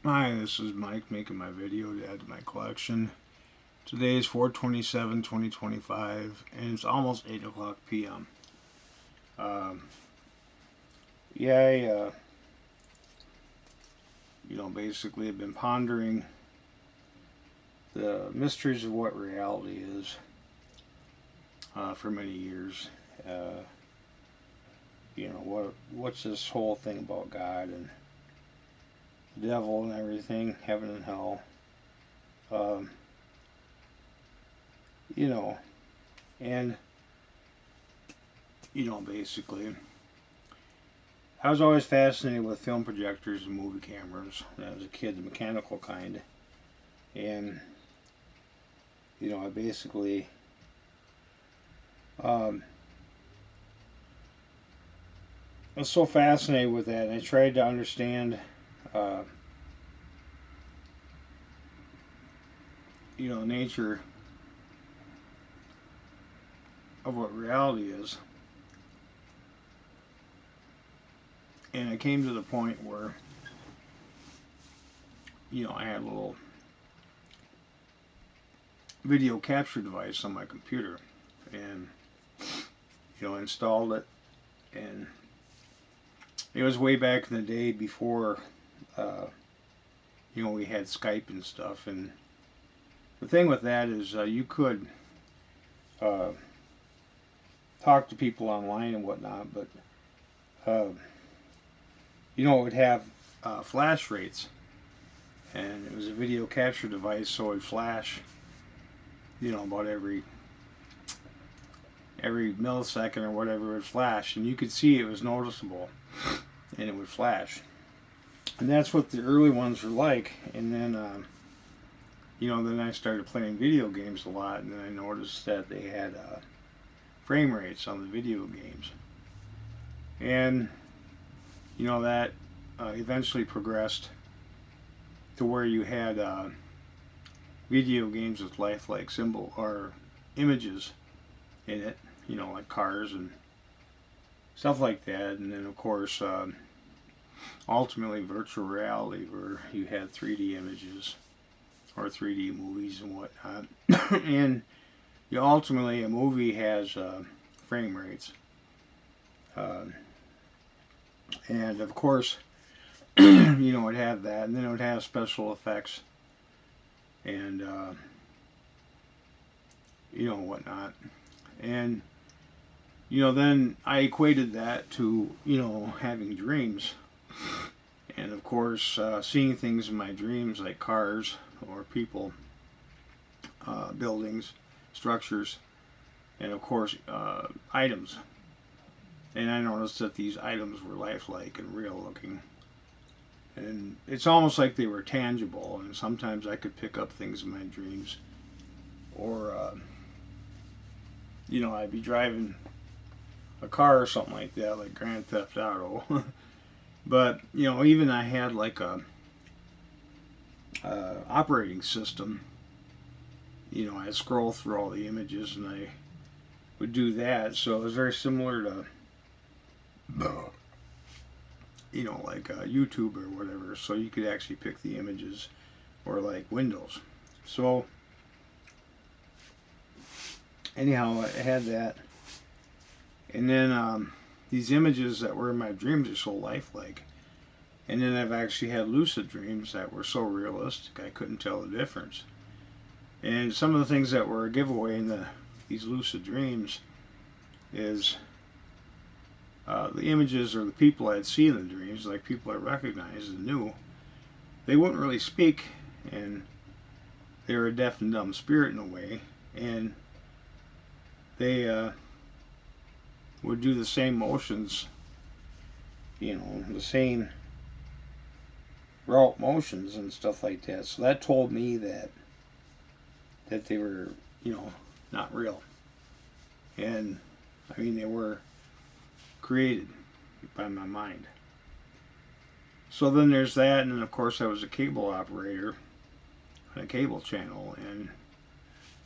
Hi, this is Mike making my video to add to my collection. Today is 4/27/2025 and it's almost 8 o'clock p.m. Um, yeah, basically have been pondering the mysteries of what reality is for many years. Uh, what's this whole thing about God and the devil and everything, heaven and hell. Um, you know, and basically I was always fascinated with film projectors and movie cameras when I was a kid, the mechanical kind. And, I basically um, was so fascinated with that. And I tried to understand, uh, nature of what reality is. And I came to the point where, I had a little video capture device on my computer. And, installed it. And it was way back in the day before, uh, we had Skype and stuff. And the thing with that is you could uh, talk to people online and whatnot, but uh, it would have flash rates, and it was a video capture device, so it would flash, about every millisecond or whatever it would flash, and you could see it was noticeable, and it would flash, and that's what the early ones were like. And then then I started playing video games a lot, and then I noticed that they had frame rates on the video games, and that eventually progressed to where you had video games with lifelike symbol or images in it, like cars and stuff like that. And then, of course, ultimately virtual reality, where you had 3D images or 3D movies and whatnot. And ultimately, a movie has frame rates. Uh, and of course, it had that, and then it would have special effects and whatnot. And then I equated that to having dreams, and of course seeing things in my dreams like cars or people, buildings, structures, and of course items. And I noticed that these items were lifelike and real looking. And it's almost like they were tangible, and sometimes I could pick up things in my dreams. Or, I'd be driving a car or something like that, like Grand Theft Auto. But, even I had like a operating system. I'd scroll through all the images and I would do that. So it was very similar to like YouTube or whatever, so you could actually pick the images, or like Windows. So anyhow, I had that, and then these images that were in my dreams are so lifelike, and then I've actually had lucid dreams that were so realistic I couldn't tell the difference. And some of the things that were a giveaway in these lucid dreams is the images or the people I'd see in the dreams, like people I recognized and knew. They wouldn't really speak, and they were a deaf and dumb spirit in a way, and they would do the same motions, the same route motions and stuff like that. So that told me that they were, not real. And I mean, they were created by my mind. So then there's that, and then of course I was a cable operator on a cable channel, and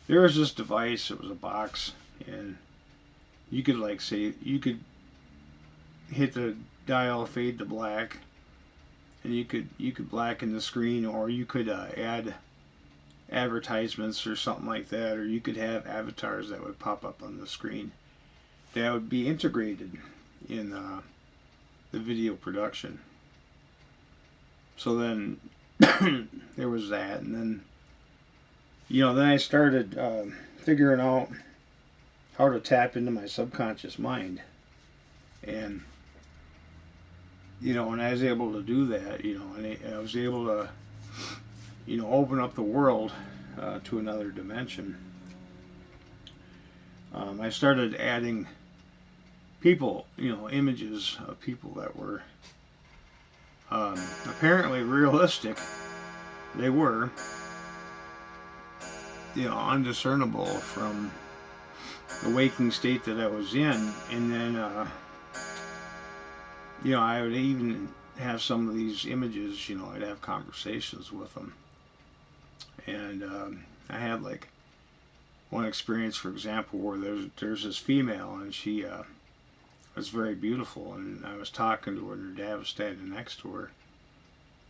there was this device. It was a box, and you could you could hit the dial, fade to black, and you could blacken the screen, or you could add advertisements or something like that, or you could have avatars that would pop up on the screen that would be integrated in the video production. So then there was that, and then then I started figuring out how to tap into my subconscious mind, and when I was able to do that, and I was able to open up the world to another dimension. I started adding people, images of people that were apparently realistic. They were, undiscernible from the waking state that I was in. And then, I would even have some of these images, I'd have conversations with them. And I had like one experience, for example, where there's this female, and she was very beautiful, and I was talking to her, and her dad was standing next to her,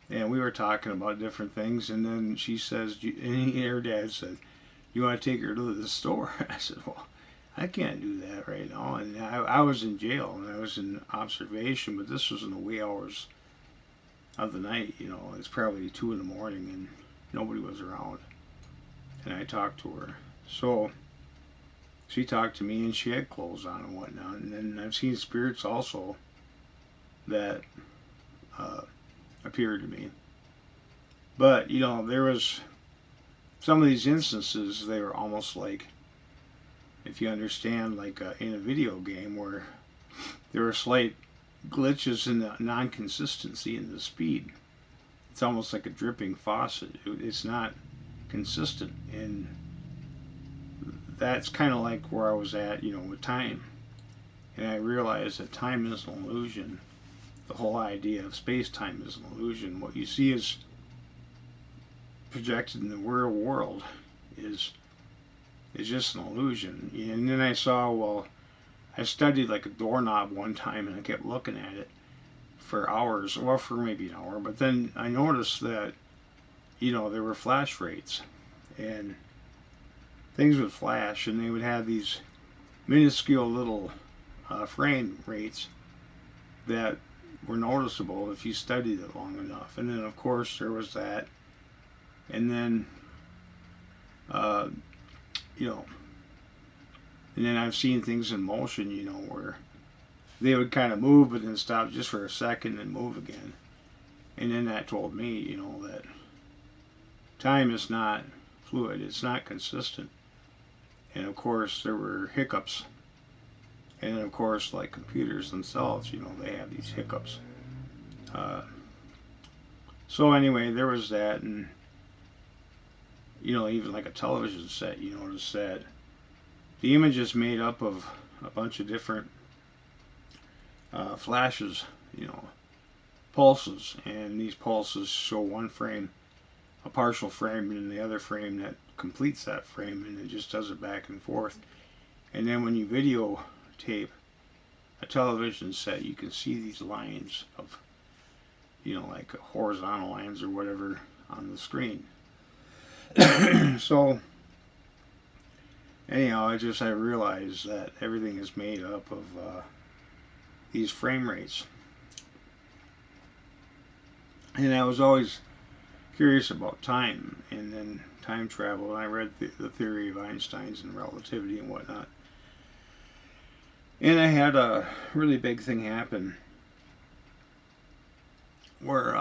and we were talking about different things, and then she says, and her dad said, "You want to take her to the store?" I said, "Well, I can't do that right now." And I was in jail, and I was in observation, but this was in the wee hours of the night. It's probably 2 in the morning, and nobody was around. And I talked to her. So she talked to me, and she had clothes on and whatnot. And then I've seen spirits also that appeared to me. But, there was some of these instances, they were almost like, if you understand, like in a video game where there were slight glitches in the non-consistency in the speed. It's almost like a dripping faucet. It's not consistent, and that's kind of like where I was at, with time. And I realized that time is an illusion. The whole idea of space-time is an illusion. What you see is projected in the real world is just an illusion. And then I saw, well, I studied like a doorknob one time, and I kept looking at it for hours, well, for maybe an hour. But then I noticed that, there were flash rates, and things would flash, and they would have these minuscule little frame rates that were noticeable if you studied it long enough. And then, of course, there was that. And then, and then I've seen things in motion, where they would kind of move but then stop just for a second and move again. And then that told me, that time is not fluid, it's not consistent. And of course there were hiccups. And then of course, like computers themselves, they have these hiccups. So anyway, there was that. And even like a television set, notice that the image is made up of a bunch of different flashes, pulses, and these pulses show one frame, a partial frame, and the other frame that completes that frame, and it just does it back and forth. And then when you videotape a television set, you can see these lines of, like horizontal lines or whatever on the screen. So anyhow, I realized that everything is made up of these frame rates. And I was always curious about time, and then time travel, and I read the theory of Einstein's and relativity and whatnot. And I had a really big thing happen where,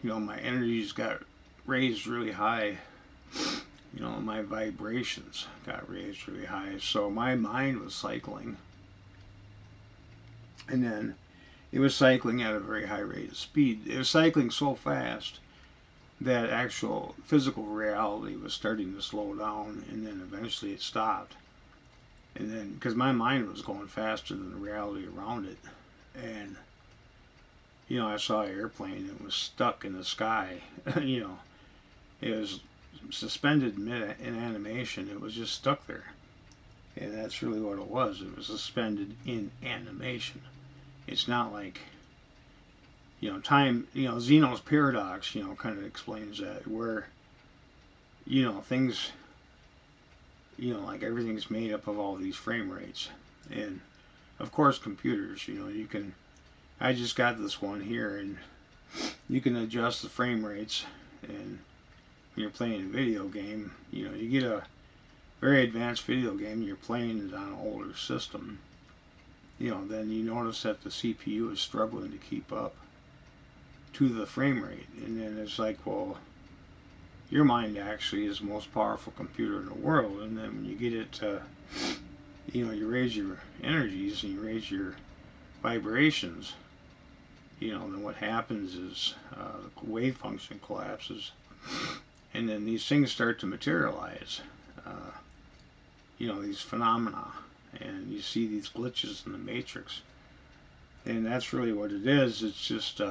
my energies got raised really high. My vibrations got raised really high. So my mind was cycling. And then it was cycling at a very high rate of speed. It was cycling so fast that actual physical reality was starting to slow down, and then eventually it stopped. And then, because my mind was going faster than the reality around it, and I saw an airplane that was stuck in the sky. It was suspended in animation. It was just stuck there, and that's really what it was. It was suspended in animation. It's not like time, Zeno's paradox, kind of explains that, where, things, like everything's made up of all these frame rates. And of course, computers, I just got this one here, and you can adjust the frame rates. And when you're playing a video game, you get a very advanced video game, you're playing it on an older system, then you notice that the CPU is struggling to keep up to the frame rate. And then it's like, well, your mind actually is the most powerful computer in the world. And then when you get it to, you raise your energies and you raise your vibrations, then what happens is the wave function collapses, and then these things start to materialize, these phenomena, and you see these glitches in the matrix. And that's really what it is. It's just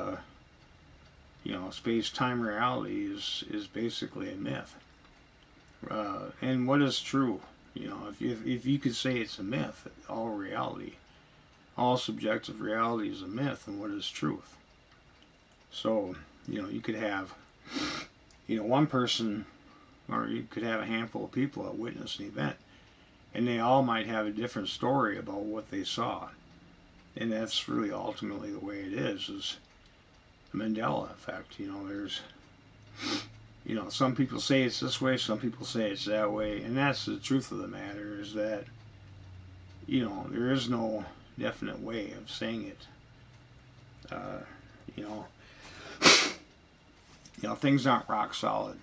space-time reality is basically a myth. And what is true? If you could say it's a myth, all reality, all subjective reality is a myth, and what is truth? So, you could have, one person, or you could have a handful of people that witness an event, and they all might have a different story about what they saw. And that's really ultimately the way it is the Mandela effect. There's, some people say it's this way, some people say it's that way, and that's the truth of the matter, is that, there is no definite way of saying it. Things aren't rock solid.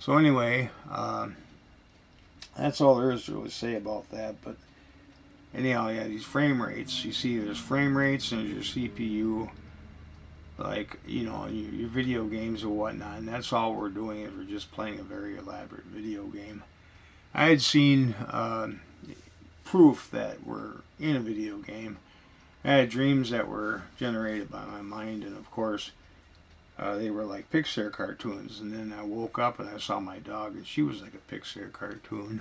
So anyway, that's all there is to really say about that. But anyhow, yeah, these frame rates, you see there's frame rates and there's your CPU, like, your video games and whatnot, and that's all we're doing, is we're just playing a very elaborate video game. I had seen proof that we're in a video game. I had dreams that were generated by my mind, and of course they were like Pixar cartoons. And then I woke up and I saw my dog, and she was like a Pixar cartoon.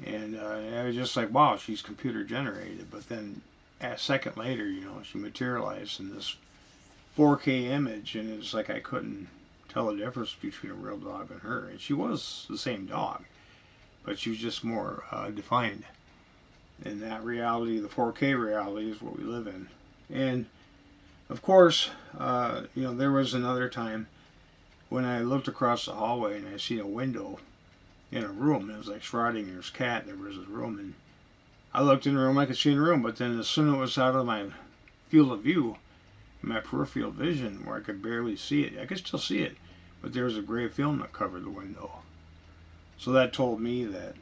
And I was just like, wow, she's computer generated. But then a second later, she materialized in this 4K image, and it's like I couldn't tell the difference between a real dog and her. And she was the same dog, but she was just more defined. And that reality, the 4K reality, is what we live in. And of course, there was another time when I looked across the hallway and I seen a window in a room. It was like Schrodinger's cat. There was a room, and I looked in the room, I could see in the room, but then as soon as it was out of my field of view, my peripheral vision, where I could barely see it, I could still see it, but there was a gray film that covered the window. So that told me that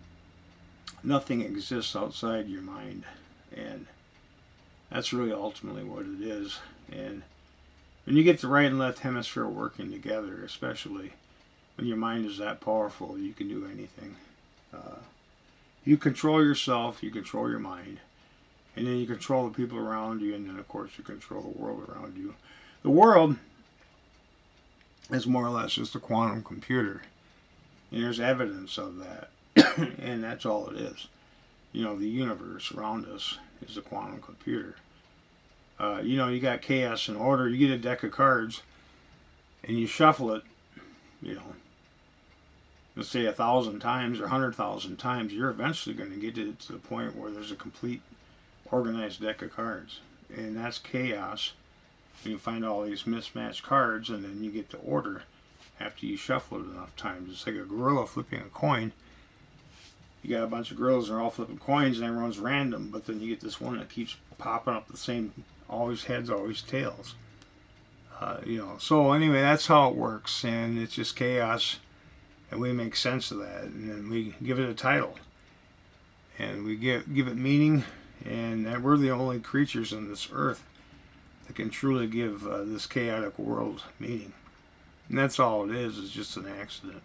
nothing exists outside your mind, and that's really ultimately what it is. And when you get the right and left hemisphere working together, especially when your mind is that powerful, you can do anything. You control yourself, you control your mind, and then you control the people around you, and then of course you control the world around you. The world is more or less just a quantum computer, and there's evidence of that. And that's all it is. The universe around us is a quantum computer. You got chaos and order. You get a deck of cards and you shuffle it, let's say 1,000 times or 100,000 times, you're eventually going to get it to the point where there's a complete organized deck of cards. And that's chaos. You find all these mismatched cards, and then you get to order after you shuffle it enough times. It's like a gorilla flipping a coin. You got a bunch of gorillas, they're all flipping coins, and everyone's random, but then you get this one that keeps popping up the same, always heads, always tails. So anyway, that's how it works, and it's just chaos, and we make sense of that, and then we give it a title, and we give it meaning, and we're the only creatures on this earth that can truly give this chaotic world meaning. And that's all it is just an accident.